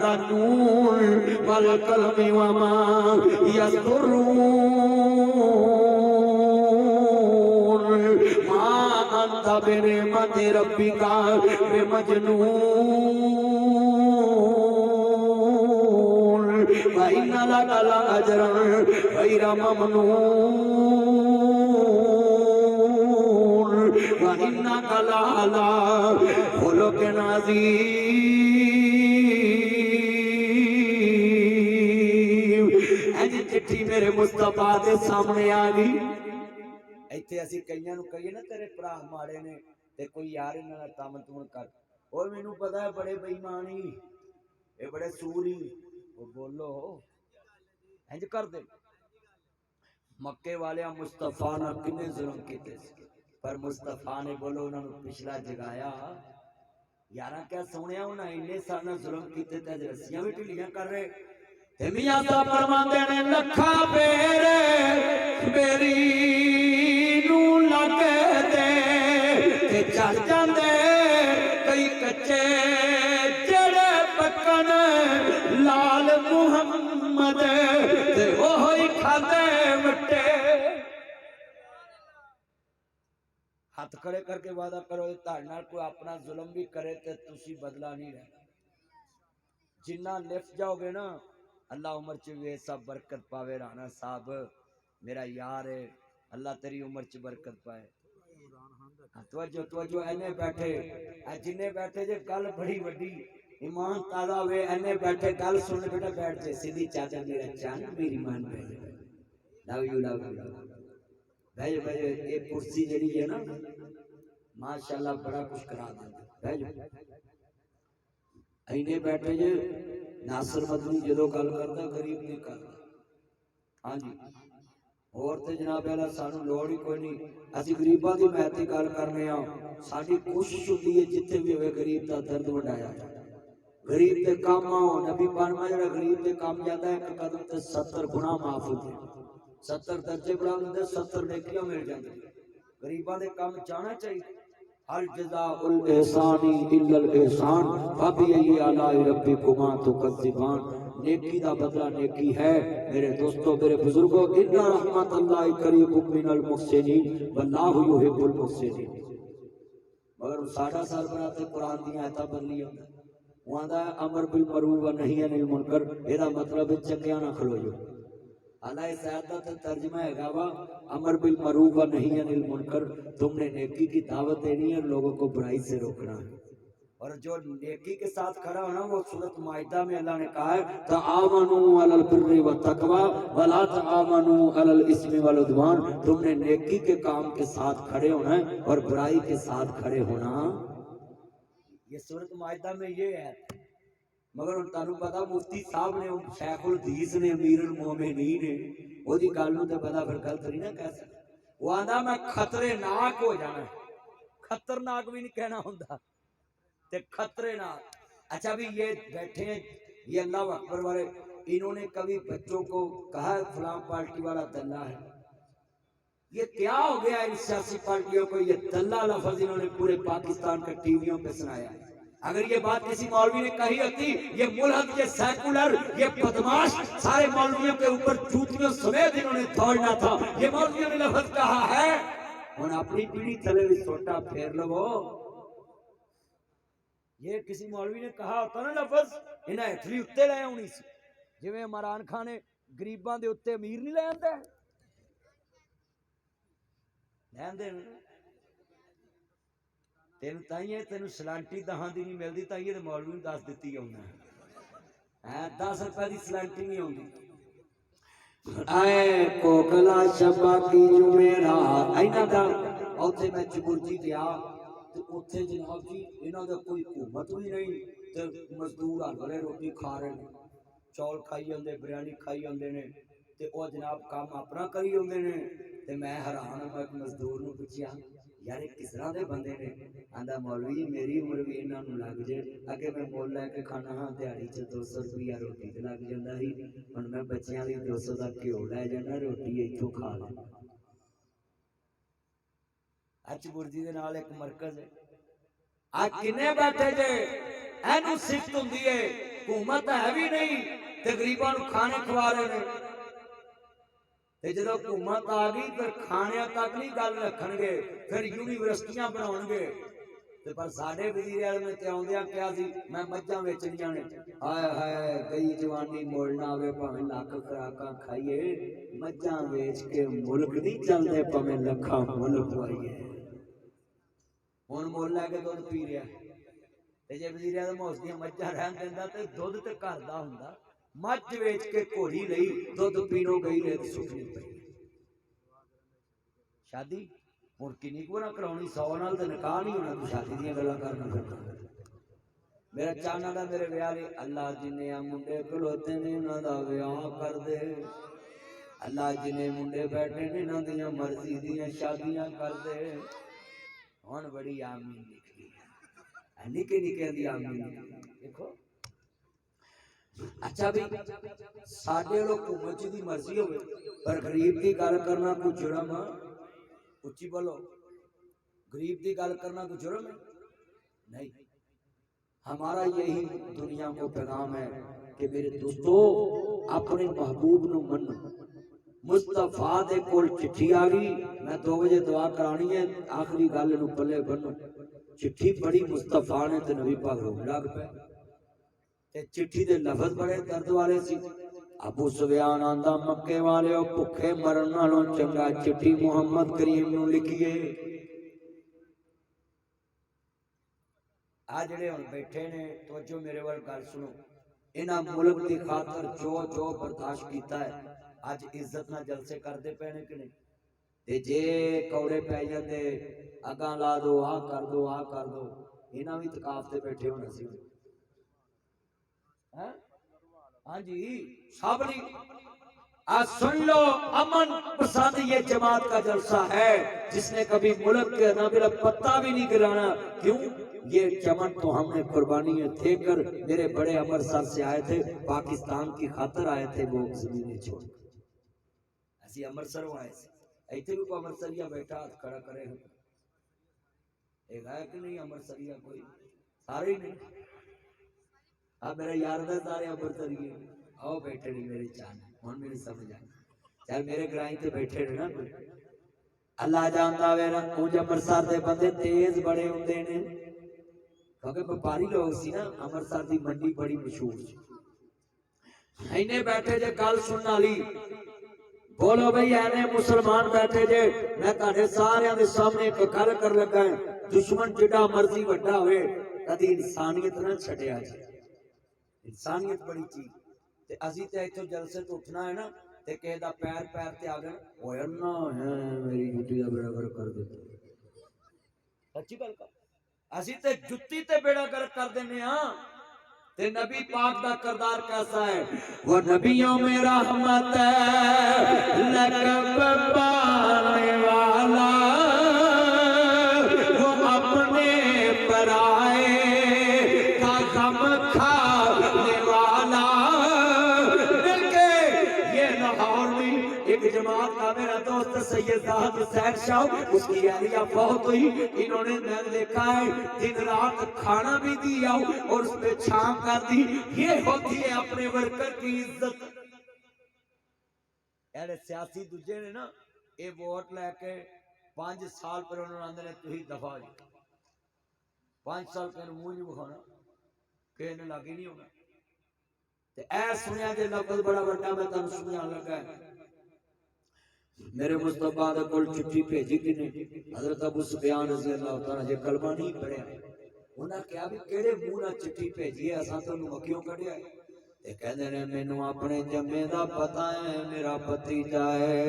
النون والقلم وما يسطرون ما أنت بنعمة ربك بمجنون وإن لك لأجرا غير ممنون وإنك لعلى خلق عظيم۔ چٹھی میرے مصطفیٰ دے سامنے آ گئی۔ ایتھے اسی کئیاں نوں کہیے نا تیرے بھرا ماڑے نے تے کوئی یار انہاں نال تامن تمن کر، او مینوں پتہ ہے بڑے بے ایمانی اے بڑے سوری، او بولو انج کر دے۔ مکے والیاں مصطفیٰ نال کنے ظلم کیتے پر مصطفیٰ نے بولو انہاں نوں پچھلا جگایا۔ یاراں کیا سونیا انہاں اینے سارے ظلم کیتے تے رسیاں وی ڈھیلیاں کر رہے تے میاں صاحب فرماندے نے لکھا پیر میری نوں لگ دے تے چل جاندے کئی کچے جڑے پکن لال محمد تے اوہی کھاندے مٹے۔ ہاتھ کھڑے کر کے وعدہ کرو تہاڈے نال کوئی اپنا ظلم بھی کرے تے تسی بدلہ نہیں لینا۔ جنہ لفٹ جاؤ گے نا اللہ عمر چ وے سب برکت پاوے۔ رانا صاحب میرا یار ہے، اللہ تیری عمر چ برکت پائے۔ توجہ توجہ اینے بیٹھے جنے بیٹھے جے گل بڑی وڈی ایمان تازہ ہوئے اینے بیٹھے گل سن بیٹا بیٹھ جے سیدھی چادر میرا چان میری مان بیٹھ لو یو بھائی یہ کرسی جڑی ہے نا ماشاءاللہ بڑا کچھ کرا دیندا بھائی اینے بیٹھے جے ناصر مدنی جدو گل کردا غریب نہیں کردا۔ ہاں جی اور تے جناب اعلی سانو لوڑ ہی کوئی نہیں، اسی غریباں دی محنت گل کرنے ہاں۔ ساڈی کوشش ہوندی ہے جتھے بھی ہوئے غریب دا درد وڈایا جائے، غریب دے کام آؤ۔ نبی فرمایا جڑا غریب دے کام جاندا ہے ایک قدم تے 70 گناہ معاف ہوندے، 70 درجے بڑھا ہوندے، 70 نیکیاں مل جاندی۔ غریباں دے کام جانا چاہیے۔ ہر جزاء الاحسان الا الاحسان فبأي آلاء ربكما تكذبان۔ نیکی دا بدلہ نیکی ہے میرے دوستو میرے بزرگوں، ان رحمت اللہ قریب من المحسنین واللہ یحب المحسنین۔ مگر ساڈا سال بناتے قرآن دی آیتاں بدلی ہوندا، وہ آندا ہے امر بالمعروف و نہی عن المنکر، ادا مطلب ہے چنگیاں نہ کھلوجو۔ اللہ اس آیت کا ترجمہ ہے گا امر بالمعروف و نہی عن المنکر، تم نے نیکی کی دعوت دینی ہے اور لوگوں کو برائی سے روکنا ہے۔ اور جو نیکی کے ساتھ کھڑا ہونا وہ سورۃ مائدہ میں اللہ نے کہا ہے تعاونوا علی البر والتقوی ولا تعاونوا علی الاثم والعدوان، تم نے نیکی کے کام کے ساتھ کھڑے ہونا ہے اور برائی کے ساتھ کھڑے ہونا۔ یہ سورۃ مائدہ میں یہ ہے، مگر تانوں پتا مفتی صاحب نے شیخ الحدیث نے امیر المومنین نے وہ دی گل نوں تے پتا پھر غلط نہیں نہ کہہ سکتا۔ وہ آندا میں خطرے ناک ہو جانا، خطرناک بھی نہیں کہنا ہوندا تے خطرے ناک۔ اچھا بھی یہ بیٹھے ہیں یہ اللہ اکبر والے، انہوں نے کبھی بچوں کو کہا فلاں پارٹی والا دلہ ہے؟ یہ کیا ہو گیا ان سیاسی پارٹیوں کو؟ یہ دلہ لفظ انہوں نے پورے پاکستان کے ٹی ویوں پہ سنایا ہے۔ اگر یہ بات کسی مولوی نے کہی ہوتی یہ ملحد یہ سیکولر یہ بدماش سارے مولویوں کے اوپر جوتیوں سمیت انہوں نے دوڑنا تھا۔ یہ مولویوں نے لفظ کہا ہے، انہوں اپنی پیڑھی تھلے بھی سوٹا پھیر لو۔ یہ کسی مولوی نے کہا ہوتا نا لفظ انہیں اتلی اتے لے ہونی سی، جو عمران خان نے غریباں دے اتے امیر نہیں لے آندا ہے، لے آندے تینوں تائیں تینوں سلانٹی دہاں دی نہیں ملدی تائیں تے مولوی نے 10 دتی ہونا ہے 10 روپے دی سلانٹی نہیں ہوندی۔ اے کوکلا شبا کی جمعرات اینا دا اوتھے میں چبرجی گیا تے اوتھے جناب جی انہاں دا کوئی حکومت بھی نہیں تے مزدور ہلے روٹی کھا رہے نے، چول کھائی ہوندے بریانی کھائی ہوندے نے تے او جناب کام اپنا کری ہوندے نے تے میں حیران ہوں ایک مزدور نوں پوچھیا یار کس طرح دے بندے نے؟ آندا مولوی میری عمر بھی انہاں نوں لگ جے، اگے میں مول لے کے کھانا ہاں دیہاڑی چ 200 روپیہ روٹی تے لگ جاندا سی، ہن میں بچیاں لئی 200 دا گھیو لے جانا روٹی ایتھوں کھا لے۔ اچ برجی دے نال ایک مرکز ہے، اج کنے بیٹھے جے اینوں صفت ہوندی ہے حکومت ہے بھی نہیں تے غریباں نوں کھانے کھوا رہے نے تے جدوں حکومت آ گئی پھر کھانے تک نہیں گل رکھن گے پھر یونیورسٹیاں بناؤ گے تے پر ساڈے وزیر اعظم نے تے آوندیاں کیا سی میں مجھاں ویچنیاں نے ہائے ہائے گئی جوانی مولنا آوے بھاویں لاکھ خراکاں کھائیے مجھاں ویچ کے ملک نہیں چلدے پاویں لکھاں ملک وائیے ہن مول لے کے دودھ پی رہا تے جے وزیر اعظم اس دیاں مجھاں رہن دیندا تے دودھ تے گھر دا ہوندا مجھ ویچ کے گھوڑی لئی دودھ پینو گئی لے سکنی پئی شادی ہن کنی کو نہ کراونی 100 نال تے نکاح نہیں ہونا تو شادی دیاں گلاں کرنا پھرنا میرا چانا دا میرے ویاہ لے اللہ جنے منڈے کھلوتے نے انہاں دا ویاہ کر دے اللہ جنے منڈے بیٹھے نے انہاں دیاں مرضی دیاں شادیاں کر دے ہن بڑی آمین نکلی ہے نکے نکے دی آمین دیکھو اچھا بھی ساڈے لوگ حکومت دی مرضی ہوے پر غریب دی گل کرنا کوئی جرم اچھی بولو غریب دی گل کرنا کوئی جرم ہے نہیں ہمارا یہی دنیا کو پیغام ہے کہ میرے دوستو اپنے محبوب نو منو مصطفیٰ دے کول چٹھی آ گئی میں 2 بجے دعا کرانی ہے آخری گل نو پلے بنو چٹھی پڑھی مصطفیٰ نے تے نبی پاک رو لگ پے تے چٹھی دے لفظ بڑے درد والے سی ابو سفیان آندا مکے والے بھکھے مرن نالوں چنگا چٹھی محمد کریم نو لکھیے آ جڑے ہن بیٹھے نے توجہ میرے ول گل سنو انہاں ملک دی خاطر جو برداشت کیتا ہے اج عزت نہ جلسے کردے پے نے کہ نہیں تے جے کوڑے پے جاندے اگاں لا دو آ کر دو انہاں وی تکاف تے بیٹھے ہونا سی ہاں جی سب نے سن لو امن پسند یہ جماعت کا جلسہ ہے جس نے کبھی ملک کے نابل پتہ بھی نہیں گرانا کیوں یہ چمن تو ہم نے قربانی دے کر میرے بڑے امرتسر سے آئے تھے پاکستان کی خاطر آئے تھے وہ زمینیں چھوڑ ایسی امرتسر آئے تھے ایتھے بھی کوئی امرتسریا بیٹھا ہاتھ کھڑا کرے ایک ہے کہ نہیں امرتسریا کوئی سارے ہی نہیں اب میرا یار دا سارے امرتسری آؤ بیٹھے نہیں میری جان ہن میری سمجھ آئی چل میرے گرائی تے بیٹھے رہنا کوئی اللہ جاندا وے نا اونج امرتسر دے بندے تیز بڑے ہوندے نے کیونکہ وپاری لوگ سی نا امرتسر دی منڈی بڑی مشہور سی اینے بیٹھے جے گل سنن والی بولو بھئی اینے مسلمان بیٹھے جے میں تہاڈے سارے دے سامنے ایک گل کر لگا ہے دشمن جڑا مرضی وڈا ہوئے کدی انسانیت نہ چھڈیا جے انسانیت بڑی چیز تے اسی تے ایتھوں جلسے تو اٹھنا ہے نا تے کہے دا پیر تے آ گئے اوے اللہ ہے میری جُتی دا بیڑا گرک کر دے سچی گل کر اسی تے جُتی تے بیڑا گرک کر دینے ہاں تے نبی پاک دا کردار کیسا ہے وہ نبیوں میں رحمت لقب پانے والا وہ اپنے پرائے کا غم کھانے والا مل کے یہ لاہور میں ایک جماعت کا میرا دوست سید زاہد حسین شاہ اس کی اہلیہ فوت ہوئی انہوں نے میں دیکھا ہے دن رات کھانا بھی دیا اور اس پہ چھام کر دی یہ ہوتی ہے اپنے ورکر کی عزت ایڈے سیاسی دوجے نے نا اے ووٹ لے کے 5 سال پر انہوں نے اندر تو ہی دفاع جی 5 سال کے منہ نہیں بکھانا کہ انہیں لگی نہیں ہونا تے اے سنیا جے لفظ بڑا بڑا میں تن سنیا لگا ہے میرے مصطفیٰ دے کول چٹھی بھیجی کی نے حضرت ابو سفیان رضی اللہ تعالی جے کلمہ نہیں پڑھیا انہاں کہا بھی کیڑے منہ نال چٹھی بھیجی ہے اساں تے انہوں مکیوں کڈیا ہے تے کہندے نے مینوں اپنے جمے دا پتہ ہے میرا بھتیجا ہے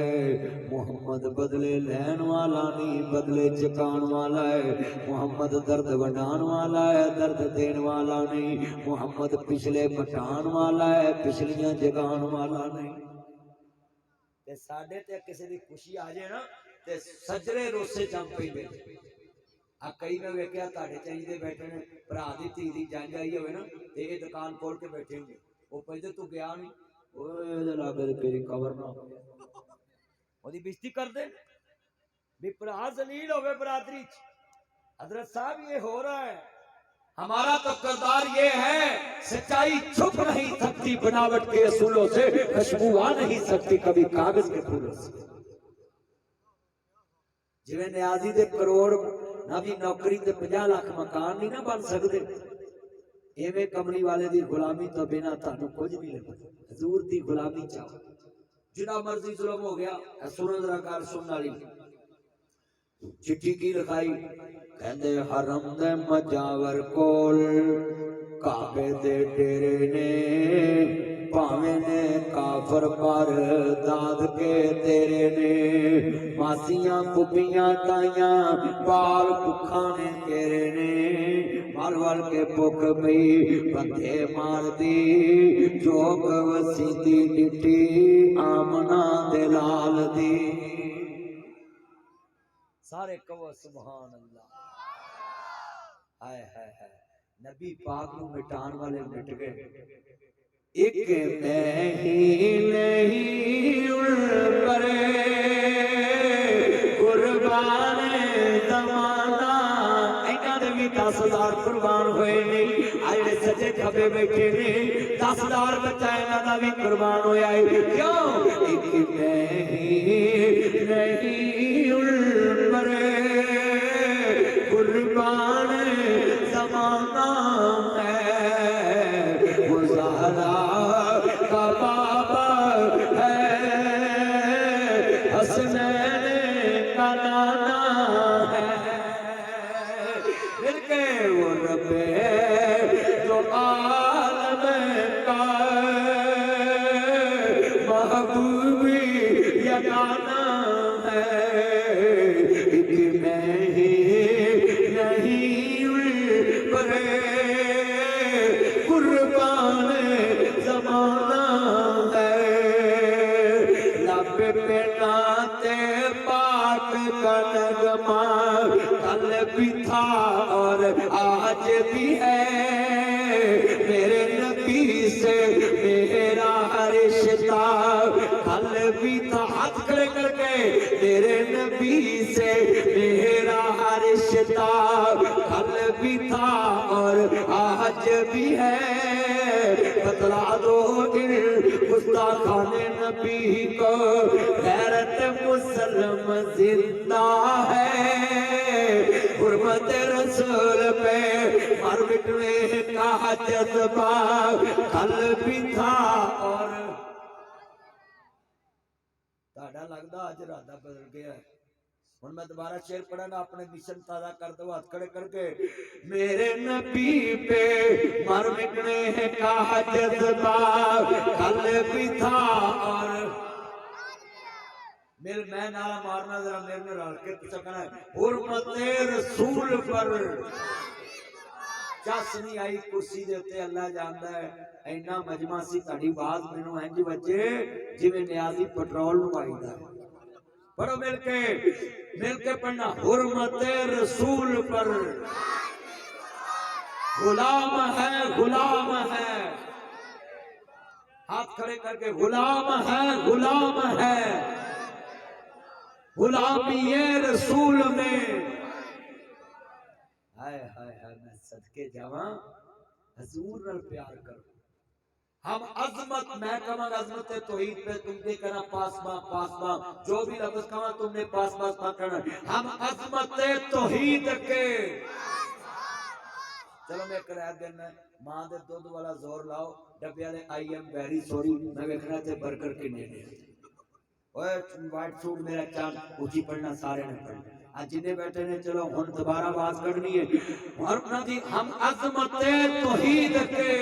محمد بدلے لین والا نہیں بدلے چکان والا ہے محمد درد وڈان والا ہے درد دین والا نہیں محمد پچھلے مٹان والا ہے پچھلیاں جگان والا نہیں تے ساڈے تے کسے دی خوشی آ جائے نا تے سجرے روسے جم پیندے آ کئی میں ویکھیا تہاڈے چاہیے بیٹھے نے بھرا دی دھی دی جنج آئی ہوئے نا تے اے دکان کھول کے بیٹھے ہوئے او پہلے تو گیا نہیں اوے دے لاگے تیری قبر نہ ہو اودی بےزتی کر دے بھی بھرا ذلیل ہوے برادری حضرت صاحب یہ ہو رہا ہے ہمارا تو کردار یہ ہے، سچائی چھپ نہیں سکتی بناوٹ کے اصولوں سے، خوشبو آ نہیں سکتی کبھی کاغذ کے پھولوں سے۔ جویں نیازی دے کروڑ نہ بھی نوکری تے 50 لاکھ مکان نہیں نہ بن سکتے، ایویں کملی والے دی غلامی تو بنا تانوں کچھ نہیں لگتا۔ حضور دی غلامی چاہو، جنا مرضی ظلم ہو گیا۔ سنو ذرا گل سنن والی، چٹھی کی لکھائی، کہندے حرم دے مجاور کول کعبے دے ڈیرے نے، پاویں نے کافر پر داد کے تیرے نے، ماسیاں پھپھیاں تائیاں بال بکھاں نے تیرے نے، مال وال کے بک پئی بندے مار دی، جوگ وسیدی ڈٹھی آمنہ دلال دی۔ سارے کہو سبحان اللہ۔ ہائے ہائے ہائے، نبی پاک نو مٹان والے مٹ گئے۔ ایک میں ہی نہیں پرے قربان زمانہ، اینا دے بھی 10,000 قربان ہوئے نہیں، آئے سجے کھبے بیٹھے نے 10,000 بچہ اینا دا بھی قربان ہویا ہے۔ کیوں؟ ایک میں ہی نہیں پرے قربان زمانہ ہے، وہ زہرا کا بابا ہے، حسنین کا نانا ہے، مل کے وہ رب جو عالم کا محبوبی یگانا ہے۔ ایک میں ہی نہیں پرے قربان زمانہ ہے، لب پہ نعت پاک کا نغمہ کل بھی تھا اور آج بھی ہے، میرے نبی سے میرا رشتہ کل بھی تھا، ہاتھ کھڑے کر کے، میرے نبی سے میرا رشتہ کل بھی تھا اور آج بھی ہے، بتلا دو ان گستاخان نبی کو، غیرت مسلم زندہ ہے، حرمت رسول پہ مر مٹنے کا جذبہ کل بھی تھا اور تہاڈا لگدا اج ارادہ بدل گیا ہے۔ ہن میں دوبارہ شعر پڑھا نا، اپنے مشن تازہ کر دو، ہاتھ کھڑے کر کے، میرے نبی پہ مر مٹنے کا جذبہ کل بھی تھا اور میل میں نعرہ مارنا، ذرا میرے میں رل کے سکنا ہے، حرمت رسول پر چس نہیں آئی کرسی دے تے، اللہ جاندا ہے اینا مجمع سی تہاڈی آواز مینوں انج وجے جویں نیازی پٹرول نوں آئیدا ہے۔ پڑھو مل کے پڑھنا، حرمت رسول پر غلام ہے، غلام ہے، ہاتھ کھڑے کر کے، غلام ہے، غلام ہے، غلامی رسول میں، ہائے ہائے ہائے، میں صدقے جاواں حضور نال پیار کرو۔ ہم عظمت، میں کہاں عظمت توحید پہ، تم نے کہنا پاسباں پاسباں، جو بھی لفظ کہاں تم نے پاس کہنا، ہم عظمت توحید کے۔ چلو میں ایک رائے دینا، ماں دے دودھ والا زور لاؤ، ڈبے والے آئی ایم ویری سوری، میں ویکھنا تے برگر کنے نے، اوے وائٹ سوٹ میرا چاند اونچی پڑھنا سارے نے پڑھنا، آج جنے بیٹھے نے، چلو ہن دوبارہ آواز کڈنی ہے، ہم عظمت توحید کے۔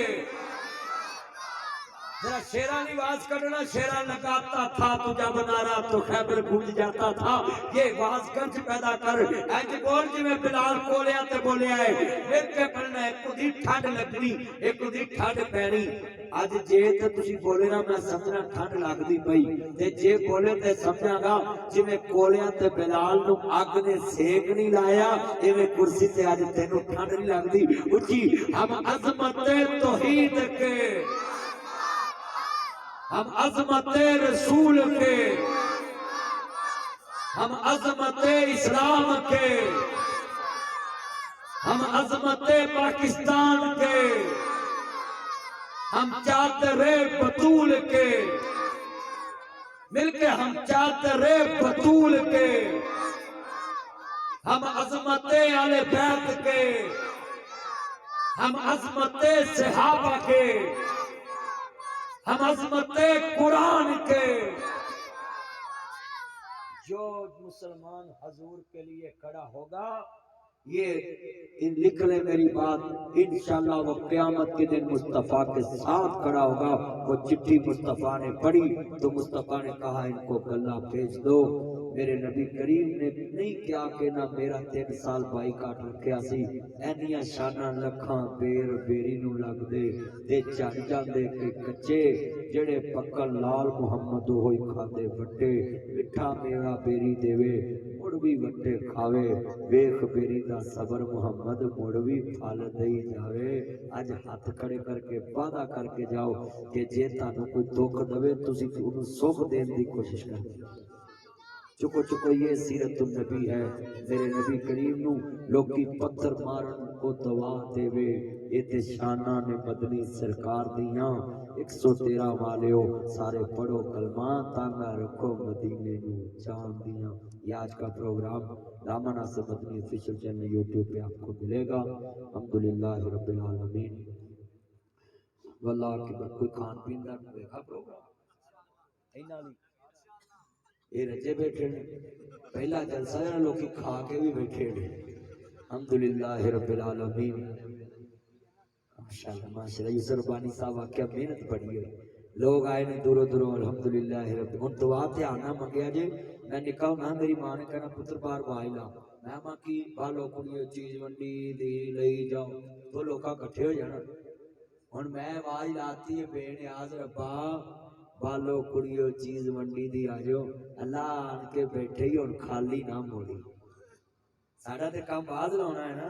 ذرا شیرانی آواز کرنا، شیران لگاتا تھا تو جب نعرہ تو خیبر گونج جاتا تھا، یہ آواز گنج پیدا کر، اینج بول جی میں بلال کولیا تے بولیا ہے، مل کے پڑھنا ہے، ایک دی ٹھنڈ لگنی، ایک دی ٹھنڈ پینی، آج جے تے تسی بولے نا میں سمجھنا ٹھنڈ لگ دی پئی، تے جے بولے تے سمجھا گا جی میں کولیا تے بلال نو اگ نے سیک نہیں لایا، یہ میں کرسی تے آج تینوں ٹھنڈ نہیں لگ دی، اچھی ہم عظمت توحید کے، ہم عظمت رسول کے، ہم عظمت اسلام کے، ہم عظمت پاکستان کے، ہم چادر بطول کے، مل کے ہم چادر بطول کے، ہم عظمت اہل بیت کے، ہم عظمت صحابہ کے، ہم عظمت قرآن کے۔ جو مسلمان حضور کے لیے کھڑا ہوگا، یہ لکھ لیں میری بات، انشاءاللہ وہ قیامت کے دن مصطفیٰ کے ساتھ کھڑا ہوگا۔ وہ چٹھی مصطفیٰ نے پڑھی تو مصطفیٰ نے کہا ان کو گلہ بھیج دو۔ میرے نبی کریم نے نہیں کیا کہ نہ میرا 3 سال بائی کاٹ رکھیا سی، اینیاں شاناں لکھاں بیر بیری نو لگ دے تے چڑ جاندے کہ کچے، جڑے پکل لال محمد ہوئی کھاندے وٹے، مٹھا میرا بیری دیوے مڑ بھی وٹے کھاوے، ویخ بیری دا صبر محمد مڑ بھی پھل دئی جاوے۔ اج ہاتھ کھڑے کر کے وعدہ کر کے جاؤ کہ جے تانوں کوئی دکھ دوے تسی انہوں سکھ دین دی کوشش کرو۔ چکو چکو یہ سیرت النبی ہے۔ میرے نبی کریم نو لوکی پتھر مارن کو دوا دے وے، یہ تے شانہ نے مدنی سرکار دیاں۔ 113 والیو سارے پڑھو کلمہ، تانگا رکھو مدینے نو جان دیاں۔ یہ آج کا پروگرام دامن آسر مدنی افیشل چینل یوٹیوب پہ آپ کو ملے گا۔ الحمدللہ رب العالمین۔ واللہ کی کوئی کھان پین دا دیکھا پروگرام اینا لی یہ رجے بیٹھے نے، پہلا جلسہ ہے لوگ کھا کے بھی بیٹھے نے۔ الحمدللہ رب العالمین۔ ماشاءاللہ ماشاءاللہ یوسر بانی صاحب واقعہ محنت پڑی ہے، لوگ آئے نے دوروں دوروں۔ الحمدللہ رب ان دعا دھیانہ منگیا جے، میں نکاح ہونا میری ماں نے کہنا پتر بار بائی لا، میں ماں کی بالو کڑیو چیز ونڈی دی لئی جاؤ تو لوگاں کٹھے ہو جانا۔ ان میں آواز لاتی ہے بے نیاز ربا بالو کڑیو چیز ونڈی دی آجو، اللہ آن کے بیٹھے ہی ان خالی نہ موڑی۔ ساڑھا تے کام باز لاؤنا ہے نا،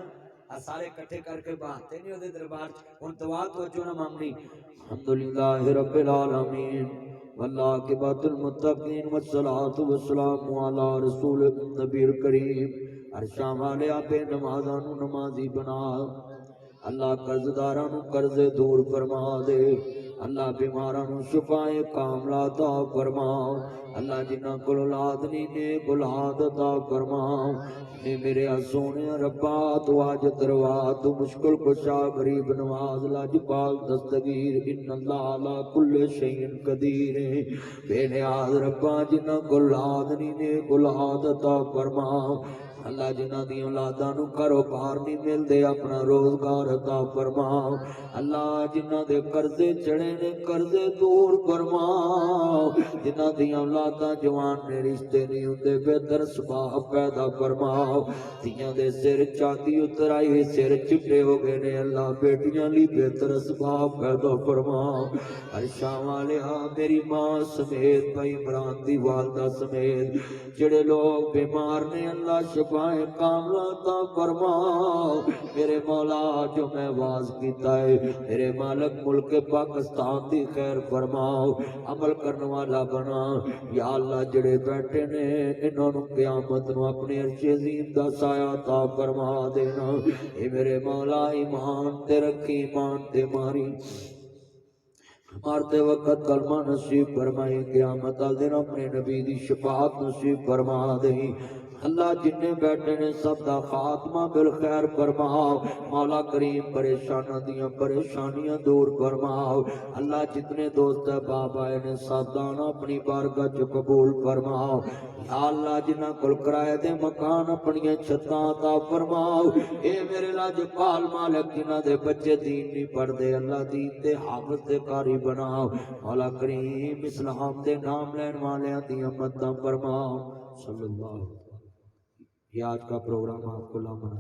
سارے کٹھے کر کے باتے نہیں ہوتے دربار، ان دعا تو جو نہ مامنی۔ الحمدللہ رب العالمین والعاقبۃ المتقین والصلاة والسلام علی رسول النبی الکریم۔ عرشاں والے آپے نمازاں نو نمازی بنا، اللہ قرضداراں نو قرض دور فرما دے، اللہ بیماراں نو شفائے کاملہ عطا فرما، اللہ جنہاں کول اولاد نہیں نیک اولاد عطا فرما۔ اے میرے سونے ربا تو آج دروا، تو مشکل کشا غریب نواز لاجپال دستگیر، ان اللہ علی کل شیء قدیر۔ بے نیاز ربا جنہاں کول اولاد نہیں نیک اولاد عطا فرما، اللہ جنہاں دی اولاداں نو کاروبار نہیں ملدے اپنا روزگار عطا فرما، اللہ جنہاں دے قرضے چڑھے نے قرضے دور فرما، جنہاں دی اولاداں جوان نے رشتے نہیں ہوندے بہتر اسباب پیدا فرما، تیاں دے سر چاندی اترائی سر چٹے ہو گئے نے، اللہ بیٹیاں لی بہتر اسباب پیدا فرما۔ عرشاں والے میری ماں سمیت بھائی عمران دی والدہ سمیت جڑے لوگ بیمار نے، اللہ شفائے کاملہ عطا فرما۔ میرے مولا جو میں واز کیتا ہے میرے مالک ملک پاکستان دی خیر فرماؤ، عمل کرنے والا بنا۔ یا اللہ جڑے بیٹھے نے انہوں نے قیامت نو اپنے عرش عظیم دا سایہ عطا فرما دینا۔ اے میرے مولا ایمان تے رکھی ایمان تے ماری، مارتے وقت کلمہ نصیب فرمائی، قیامت دن اپنے نبی دی شفاعت نصیب فرما دیں۔ اللہ جنہیں بیٹھے نے سب دا خاتمہ بالخیر فرماؤ، مولا کریم پریشانہ دیاں پریشانیاں دور فرماؤ۔ اللہ جتنے دوست احباب آئے نے سب دانا اپنی بارگاہ جو قبول فرماؤ۔ یا اللہ جنہاں کل کرائے دے مکان اپنی چھتاں عطا فرماؤ۔ اے میرے لاجپال مالک جنہاں دے بچے دین نہیں پڑھ دے، اللہ دین دے حافظ دے قاری بناؤ۔ مولا کریم اسلام دے نام لین والیاں دیاں مدداں فرماؤ۔ صلی اللہ علیہ وسلم۔ یہ آج کا پروگرام آپ کو لامن